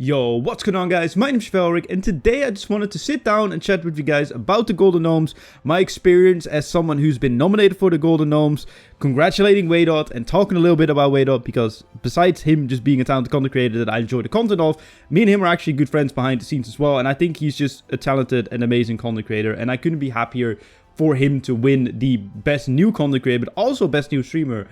Yo, what's going on guys? My name's Chevalric and today I just wanted to sit down and chat with you guys about the Golden Gnomes, my experience as someone who's been nominated for the Golden Gnomes, congratulating Waydot and talking a little bit about Waydot because besides him just being a talented content creator that I enjoy the content of, me and him are actually good friends behind the scenes as well, and I think he's just a talented and amazing content creator and I couldn't be happier for him to win the best new content creator but also best new streamer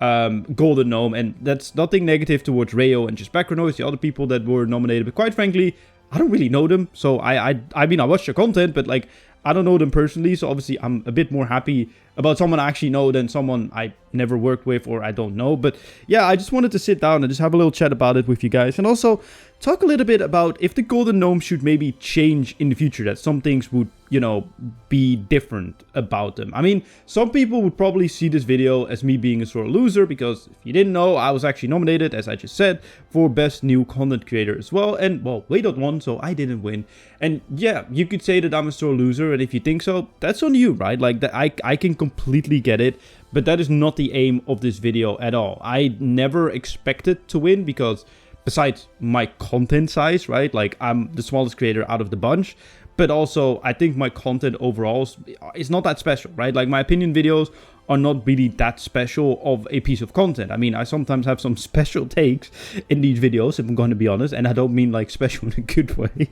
Golden Gnome. And that's nothing negative towards Rayo and just background noise, the other people that were nominated, but quite frankly I don't really know them, so I mean I watch their content, but like I don't know them personally, so obviously I'm a bit more happy about someone I actually know than someone I never worked with or I don't know. But yeah, I just wanted to sit down and just have a little chat about it with you guys, and also talk a little bit about if the Golden Gnome should maybe change in the future, that some things would, you know, be different about them. I mean, some people would probably see this video as me being a sort of loser, because if you didn't know, I was actually nominated, as I just said, for Best New Content Creator as well, and well, Waydot won, so I didn't win. And yeah, you could say that I'm a sore loser, and if you think so, that's on you, right? Like, that I can completely get it, but that is not the aim of this video at all. I never expected to win because besides my content size, right? Like, I'm the smallest creator out of the bunch, but also I think my content overall is not that special, right? Like, my opinion videos are not really that special of a piece of content. I mean, I sometimes have some special takes in these videos, if I'm going to be honest, and I don't mean like special in a good way,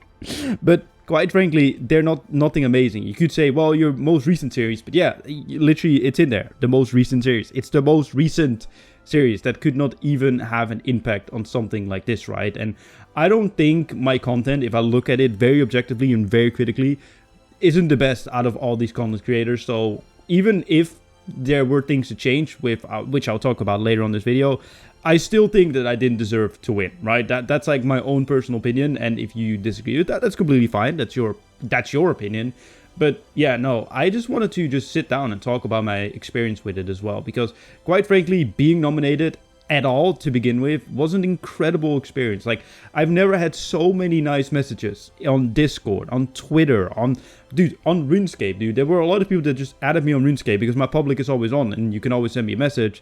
but quite frankly, they're nothing amazing. You could say, well, your most recent series, but yeah, literally it's in there, the most recent series. It's the most recent series that could not even have an impact on something like this, right? And I don't think my content, if I look at it very objectively and very critically, isn't the best out of all these content creators. So even if there were things to change with, which I'll talk about later on this video, I still think that I didn't deserve to win, right? That's like my own personal opinion, and if you disagree with that, that's completely fine. That's your opinion. But yeah, no, I just wanted to just sit down and talk about my experience with it as well, because quite frankly, being nominated at all to begin with was an incredible experience. Like, I've never had so many nice messages on Discord, on Twitter, on Runescape, dude. There were a lot of people that just added me on Runescape because my public is always on and you can always send me a message,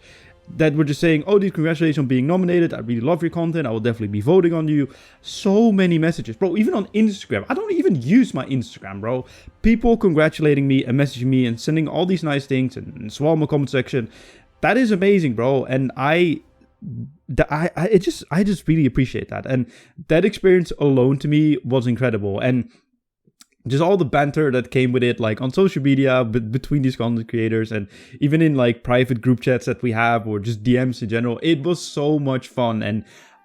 that were just saying, oh dude, congratulations on being nominated, I really love your content, I will definitely be voting on you. So many messages, bro. Even on Instagram, I don't even use my Instagram, bro. People congratulating me and messaging me and sending all these nice things and swell my comment section. That is amazing, bro. And I just really appreciate that. And that experience alone to me was incredible. And just all the banter that came with it, like on social media between these content creators, and even in like private group chats that we have, or just DMs in general, it was so much fun. And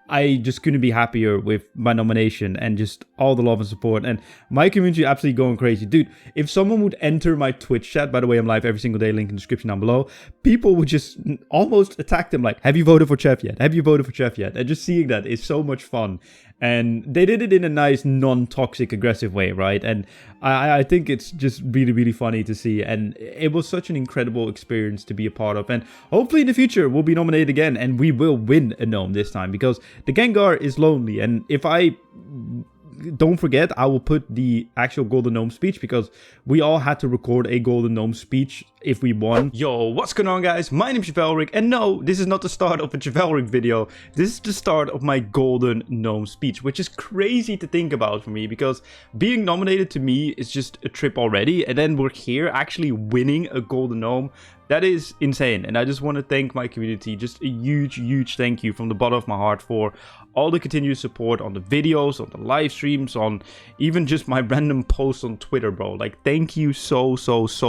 I just couldn't be happier with my nomination and just all the love and support, and my community absolutely going crazy. Dude, if someone would enter my Twitch chat, by the way, I'm live every single day, link in the description down below, people would just almost attack them like, have you voted for Chev yet? Have you voted for Chev yet? And just seeing that is so much fun. And they did it in a nice, non-toxic, aggressive way, right? And I think it's just really, really funny to see. And it was such an incredible experience to be a part of. And hopefully in the future, we'll be nominated again and we will win a gnome this time, because the Gengar is lonely. And if I don't forget, I will put the actual Golden Gnome speech, because we all had to record a Golden Gnome speech if we won. Yo, what's going on guys? My name's Chevalric, and no, this is not the start of a Chevalric video. This is the start of my Golden Gnome speech, which is crazy to think about for me, because being nominated to me is just a trip already, and then we're here actually winning a Golden Gnome. That is insane, and I just want to thank my community. Just a huge, huge thank you from the bottom of my heart for all the continued support on the videos, on the live streams, on even just my random posts on Twitter, bro. Like, thank you so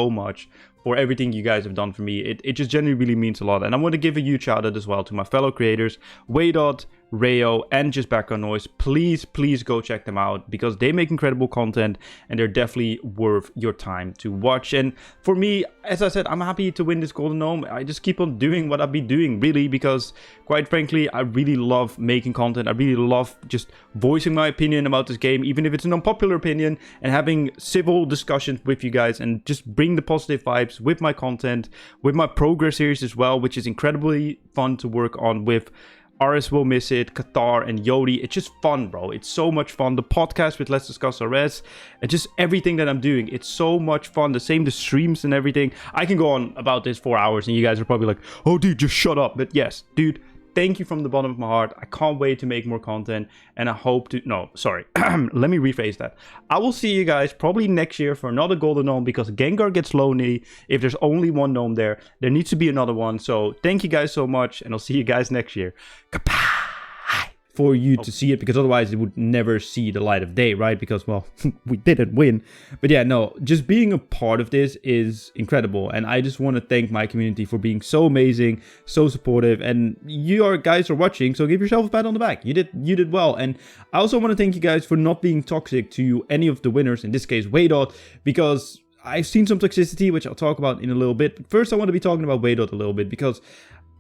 much for everything you guys have done for me. It just genuinely really means a lot. And I want to give a huge shout out as well to my fellow creators, Waydot, Rayo, and just background noise. Please go check them out, because they make incredible content and they're definitely worth your time to watch. And for me, as I said, I'm happy to win this Golden Gnome. I just keep on doing what I've been doing, really, because quite frankly, I really love making content. I really love just voicing my opinion about this game, even if it's an unpopular opinion, and having civil discussions with you guys, and just bring the positive vibes with my content, with my progress series as well, which is incredibly fun to work on with RS Will Miss It, Qatar, and Yodi. It's just fun, bro. It's so much fun. The podcast with Let's Discuss RS, and just everything that I'm doing. It's so much fun. The streams and everything. I can go on about this for hours, and you guys are probably like, oh, dude, just shut up. But yes, dude, thank you from the bottom of my heart. I can't wait to make more content, and I hope to... No, sorry. Let me rephrase that. I will see you guys probably next year for another Golden Gnome, because Gengar gets lonely if there's only one gnome there. There needs to be another one. So thank you guys so much, and I'll see you guys next year. Goodbye. For you to see it, because otherwise it would never see the light of day, right? Because, well, we didn't win. But yeah, no, just being a part of this is incredible, and I just want to thank my community for being so amazing, so supportive, and you guys are watching, so give yourself a pat on the back. You did well. And I also want to thank you guys for not being toxic to any of the winners, in this case Waydot, because I've seen some toxicity, which I'll talk about in a little bit. But first, I want to be talking about Waydot a little bit, because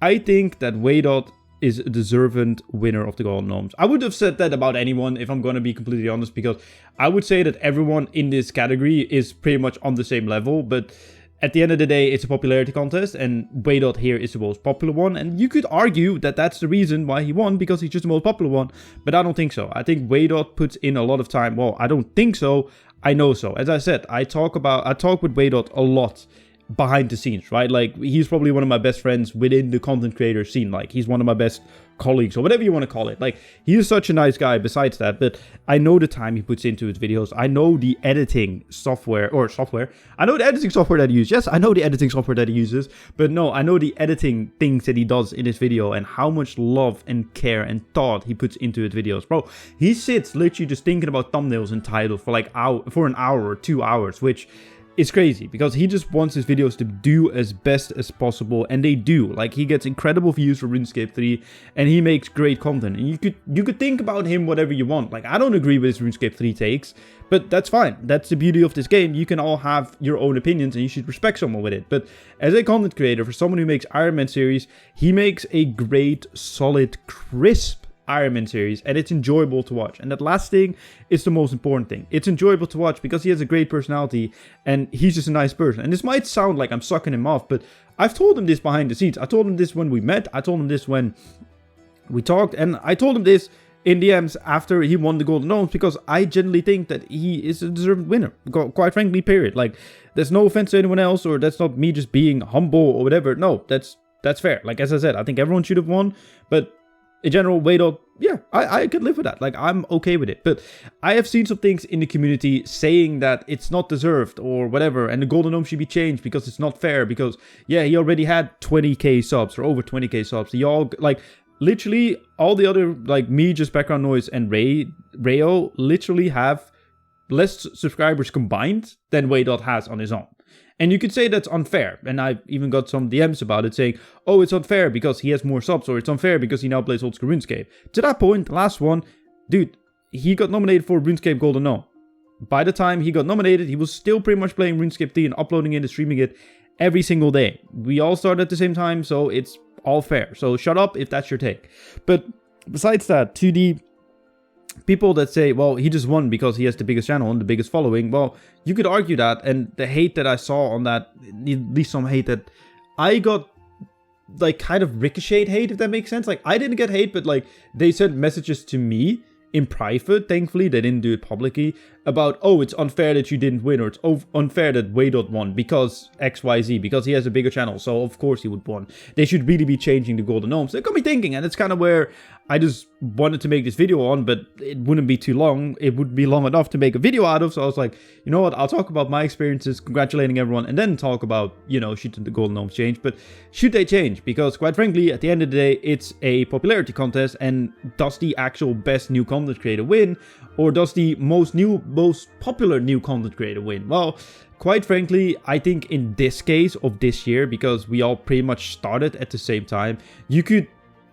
I think that Waydot is a deserving winner of the Golden Gnomes. I would have said that about anyone, if I'm going to be completely honest, because I would say that everyone in this category is pretty much on the same level, but at the end of the day, it's a popularity contest, and Waydot here is the most popular one, and you could argue that that's the reason why he won, because he's just the most popular one, but I don't think so. I think Waydot puts in a lot of time. Well, I don't think so. I know so. As I said, I talk with Waydot a lot behind the scenes, right? Like, he's probably one of my best friends within the content creator scene. Like, he's one of my best colleagues, or whatever you want to call it. Like, he's such a nice guy besides that. But I know the time he puts into his videos. I know the editing software. I know the editing software that he uses. Yes, I know the editing software that he uses. But no, I know the editing things that he does in his video, and how much love and care and thought he puts into his videos. Bro, he sits literally just thinking about thumbnails and titles for like an hour or 2 hours, which... it's crazy, because he just wants his videos to do as best as possible, and they do. Like, he gets incredible views for RuneScape 3, and he makes great content. And you could think about him whatever you want. Like, I don't agree with his RuneScape 3 takes, but that's fine. That's the beauty of this game. You can all have your own opinions, and you should respect someone with it. But as a content creator, for someone who makes Iron Man series, he makes a great, solid, crisp Iron Man series, and it's enjoyable to watch. And that last thing is the most important thing. It's enjoyable to watch because he has a great personality, and he's just a nice person. And this might sound like I'm sucking him off, but I've told him this behind the scenes. I told him this when we met. I told him this when we talked, and I told him this in DMs after he won the Golden Gnomes, because I genuinely think that he is a deserved winner. Quite frankly, period. Like, there's no offense to anyone else, or that's not me just being humble or whatever. No, that's fair. Like, as I said, I think everyone should have won, but in general, Waydot, yeah, I could live with that. Like, I'm okay with it. But I have seen some things in the community saying that it's not deserved or whatever, and the Golden Gnome should be changed because it's not fair, because, yeah, he already had 20k subs or over 20k subs. He all, like, literally, all the other, like, me, just background noise, and Rayo literally have less subscribers combined than Waydot has on his own. And you could say that's unfair. And I've even got some DMs about it saying, oh, it's unfair because he has more subs, or it's unfair because he now plays old school RuneScape. To that point, the last one, dude, he got nominated for RuneScape Golden Gnome. By the time he got nominated, he was still pretty much playing RuneScape 3 and uploading it and streaming it every single day. We all started at the same time, so it's all fair. So shut up if that's your take. But besides that, to the people that say, well, he just won because he has the biggest channel and the biggest following, well, you could argue that, and the hate that I saw on that, at least some hate that I got, like, kind of ricochet hate, if that makes sense. Like, I didn't get hate, but, like, they sent messages to me in private. Thankfully, they didn't do it publicly, about, oh, it's unfair that you didn't win, or it's unfair that Waydot won because XYZ, because he has a bigger channel, so of course he would won. They should really be changing the Golden Gnomes. They got me thinking, and it's kind of where I just wanted to make this video on, but it wouldn't be too long. It would be long enough to make a video out of, so I was like, you know what, I'll talk about my experiences, congratulating everyone, and then talk about, you know, should the Golden Gnomes change. But should they change? Because quite frankly, at the end of the day, it's a popularity contest, and does the actual best new content creator win, or does the most popular new content creator win? Well, quite frankly, I think in this case of this year, because we all pretty much started at the same time, you could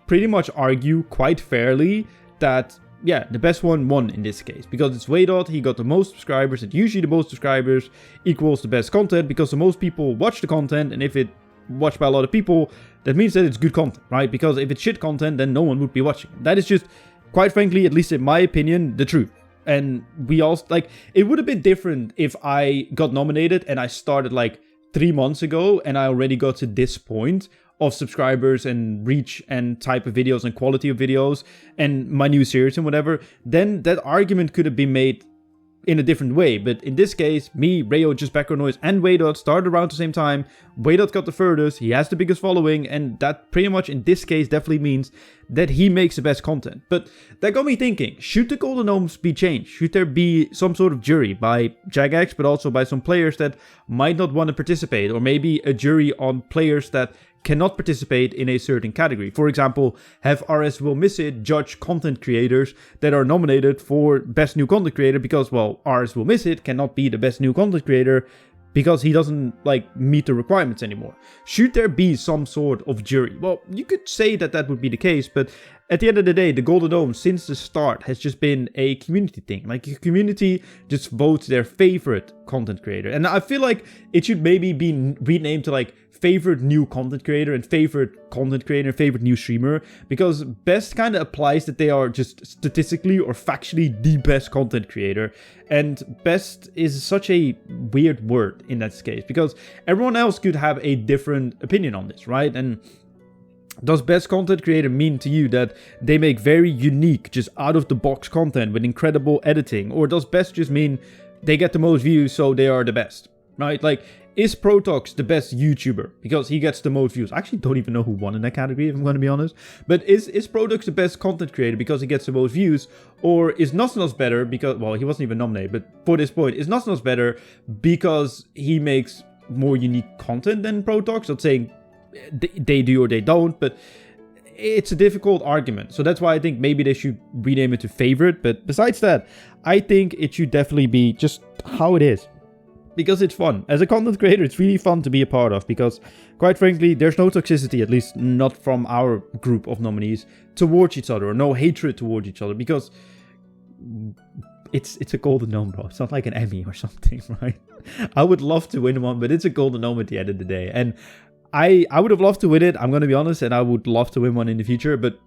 pretty much argue quite fairly that, yeah, the best one won in this case, because it's Waydot. He got the most subscribers, and usually the most subscribers equals the best content, because the most people watch the content, and if it watched by a lot of people, that means that it's good content, right? Because if it's shit content, then no one would be watching. That is just, quite frankly, at least in my opinion, the truth. And we all, like, it would have been different if I got nominated and I started like 3 months ago, and I already got to this point of subscribers and reach and type of videos and quality of videos and my new series and whatever. Then that argument could have been made in a different way. But in this case, me, Rayo, Just Background Noise, and Waydot started around the same time. Waydot got the furthest, he has the biggest following, and that pretty much in this case definitely means that he makes the best content. But that got me thinking, should the Golden Gnomes be changed? Should there be some sort of jury by Jagex, but also by some players that might not want to participate? Or maybe a jury on players that cannot participate in a certain category. For example, have RS Will Miss It judge content creators that are nominated for Best New Content Creator because, well, RS Will Miss It cannot be the Best New Content Creator because he doesn't, like, meet the requirements anymore. Should there be some sort of jury? Well, you could say that that would be the case, but at the end of the day, the Golden Dome, since the start, has just been a community thing. Like, the community just votes their favorite content creator. And I feel like it should maybe be renamed to, like, favorite new content creator and favorite content creator and favorite new streamer, because best kind of applies that they are just statistically or factually the best content creator, and best is such a weird word in that case because everyone else could have a different opinion on this, right? And does best content creator mean to you that they make very unique, just out of the box content with incredible editing, or does best just mean they get the most views so they are the best, right? Like, is Protox the best YouTuber because he gets the most views? I actually don't even know who won in that category, if I'm going to be honest. But is Protox the best content creator because he gets the most views? Or is Nosnos better because, well, he wasn't even nominated, but for this point, is Nosnos better because he makes more unique content than Protox? Not saying they do or they don't, but it's a difficult argument. So that's why I think maybe they should rename it to favorite. But besides that, I think it should definitely be just how it is. Because it's fun. As a content creator, it's really fun to be a part of. Because, quite frankly, there's no toxicity, at least not from our group of nominees, towards each other. Or no hatred towards each other. Because it's a Golden Gnome, bro. It's not like an Emmy or something, right? I would love to win one, but it's a Golden Gnome at the end of the day. And I would have loved to win it, I'm going to be honest. And I would love to win one in the future. But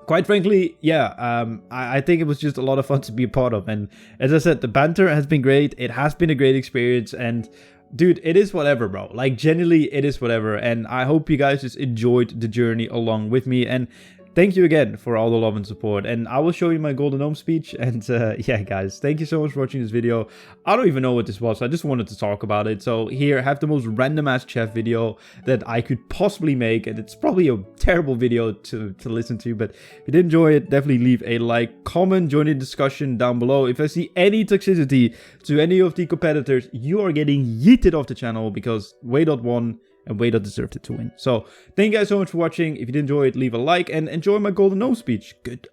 quite frankly, yeah, I think it was just a lot of fun to be a part of. And as I said, the banter has been great. It has been a great experience. And dude, it is whatever, bro. Like, genuinely, it is whatever. And I hope you guys just enjoyed the journey along with me. And thank you again for all the love and support. And I will show you my Golden Gnome speech. And yeah, guys, thank you so much for watching this video. I don't even know what this was. I just wanted to talk about it. So here, I have the most random ass chef video that I could possibly make. And it's probably a terrible video to listen to. But if you did enjoy it, definitely leave a like, comment, join the discussion down below. If I see any toxicity to any of the competitors, you are getting yeeted off the channel because Waydot won. And Waydot deserved it to win. So, thank you guys so much for watching. If you did enjoy it, leave a like and enjoy my Golden Gnome speech. Good.